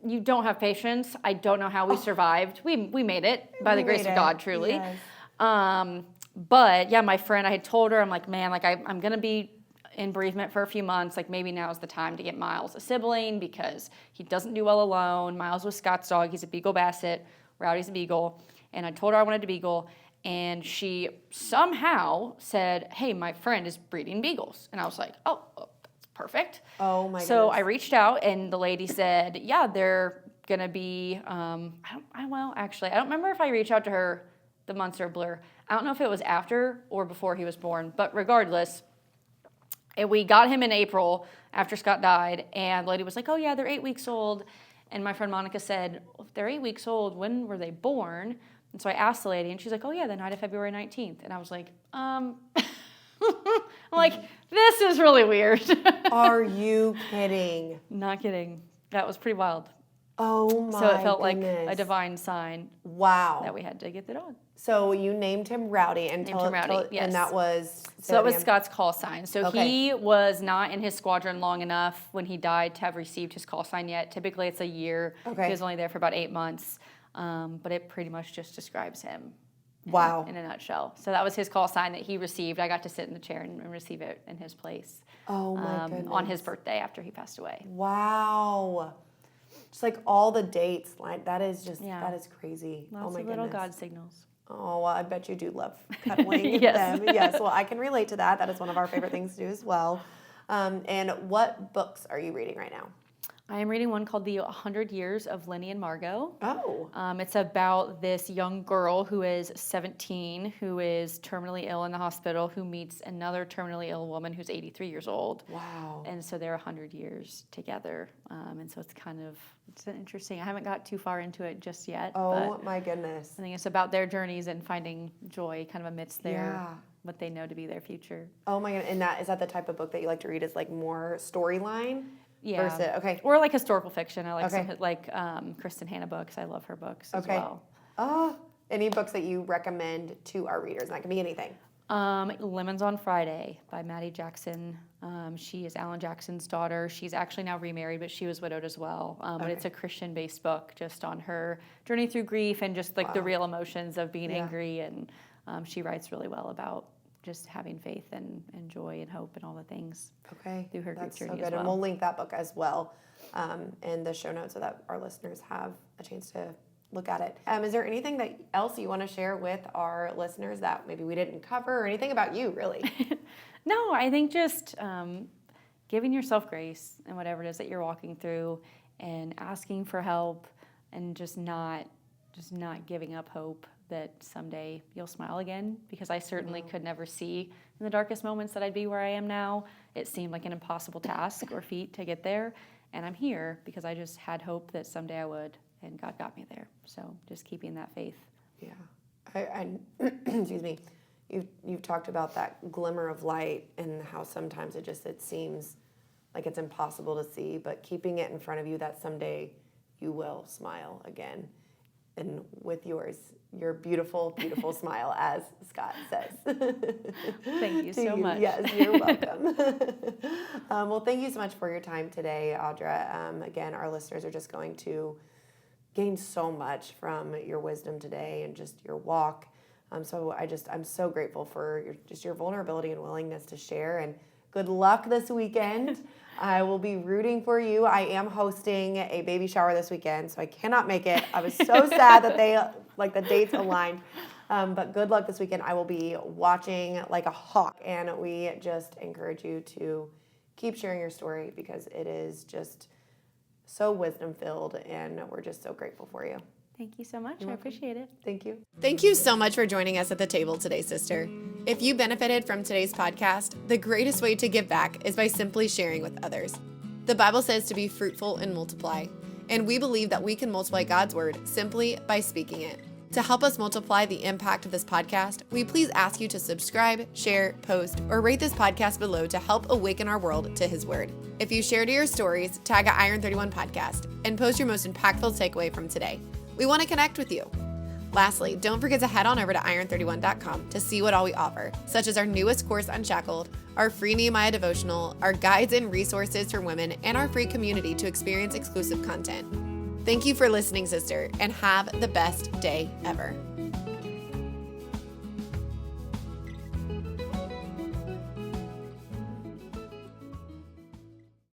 You don't have patience. I don't know how we survived. We made it by the grace of God, truly. Yes. But yeah, my friend, I had told her, I'm like, man, like I'm going to be in bereavement for a few months. Like, maybe now is the time to get Miles a sibling, because he doesn't do well alone. Miles was Scott's dog. He's a Beagle Basset. Rowdy's a Beagle. And I told her I wanted a Beagle. and she somehow said, hey, my friend is breeding beagles. And I was like, oh, well, that's perfect. Oh my goodness. So I reached out, and the lady said, yeah, they're going to be, I don't remember if I reached out to her, the months are a blur. I don't know if it was after or before he was born, but regardless, we got him in April after Scot died, and the lady was like, oh yeah, they're 8 weeks old. And my friend Monica said, well, if they're 8 weeks old, when were they born? And so I asked the lady, and she's like, oh yeah, the night of February 19th. And I was like, I'm like, this is really weird. Are you kidding? Not kidding. That was pretty wild. Oh my So it felt goodness. like a divine sign. Wow. That we had to get the dog. So you named him Rowdy, and Yes. And that was So that was Scot's call sign. So Okay. he was not in his squadron long enough when he died to have received his call sign yet. Typically it's a year. Okay. He was only there for about 8 months. But it pretty much just describes him. Wow. In a nutshell. So that was his call sign that he received. I got to sit in the chair and receive it in his place. Oh my goodness. On his birthday after he passed away. Wow. Just like all the dates, like that is crazy. Lots oh my of little goodness. God signals. Oh, well, I bet you do love cuddling Yes. them. Yes, well, I can relate to that. That is one of our favorite things to do as well. And what books are you reading right now? I am reading one called The 100 Years of Lenny and Margot. Oh. It's about this young girl who is 17, who is terminally ill in the hospital, who meets another terminally ill woman who's 83 years old. Wow. And so they're 100 years together. And so it's interesting. I haven't got too far into it just yet. Oh but my goodness. I think it's about their journeys and finding joy kind of amidst what they know to be their future. Oh my goodness. And is that the type of book that you like to read, is like more storyline? Yeah. Versus, okay. Or like historical fiction. I like Okay. Kristen Hanna books. I love her books as well. Any books that you recommend to our readers? And that can be anything. Lemons on Friday by Maddie Jackson. She is Alan Jackson's daughter. She's actually now remarried, but she was widowed as well. But it's a Christian-based book just on her journey through grief and just like the real emotions of being angry. And she writes really well about just having faith and joy and hope and all the things through her grief journey as well. And we'll link that book as well in the show notes so that our listeners have a chance to look at it. Is there anything else you want to share with our listeners that maybe we didn't cover, or anything about you, really? No, I think just giving yourself grace in whatever it is that you're walking through, and asking for help, and just not giving up hope that someday you'll smile again, because I certainly could never see in the darkest moments that I'd be where I am now. It seemed like an impossible task or feat to get there, and I'm here because I just had hope that someday I would, and God got me there. So just keeping that faith. Yeah. I excuse me. You've talked about that glimmer of light and how sometimes it seems like it's impossible to see, but keeping it in front of you that someday you will smile again. And with your beautiful, beautiful smile, as Scot says. Thank you so much. Yes, you're welcome. Well, thank you so much for your time today, Audra. Again, our listeners are just going to gain so much from your wisdom today and just your walk. So I'm so grateful for your vulnerability and willingness to share. And good luck this weekend. I will be rooting for you. I am hosting a baby shower this weekend, so I cannot make it. I was so sad that the dates aligned. But good luck this weekend. I will be watching like a hawk, and we just encourage you to keep sharing your story, because it is just so wisdom-filled, and we're just so grateful for you. Thank you so much. I appreciate it. Thank you. Thank you so much for joining us at the table today, sister. If you benefited from today's podcast, the greatest way to give back is by simply sharing with others. The Bible says to be fruitful and multiply, and we believe that we can multiply God's word simply by speaking it. To help us multiply the impact of this podcast, we please ask you to subscribe, share, post, or rate this podcast below to help awaken our world to His word. If you share to your stories, tag at Iron31 Podcast and post your most impactful takeaway from today. We want to connect with you. Lastly, don't forget to head on over to iron31.com to see what all we offer, such as our newest course, Unshackled, our free Nehemiah devotional, our guides and resources for women, and our free community to experience exclusive content. Thank you for listening, sister, and have the best day ever.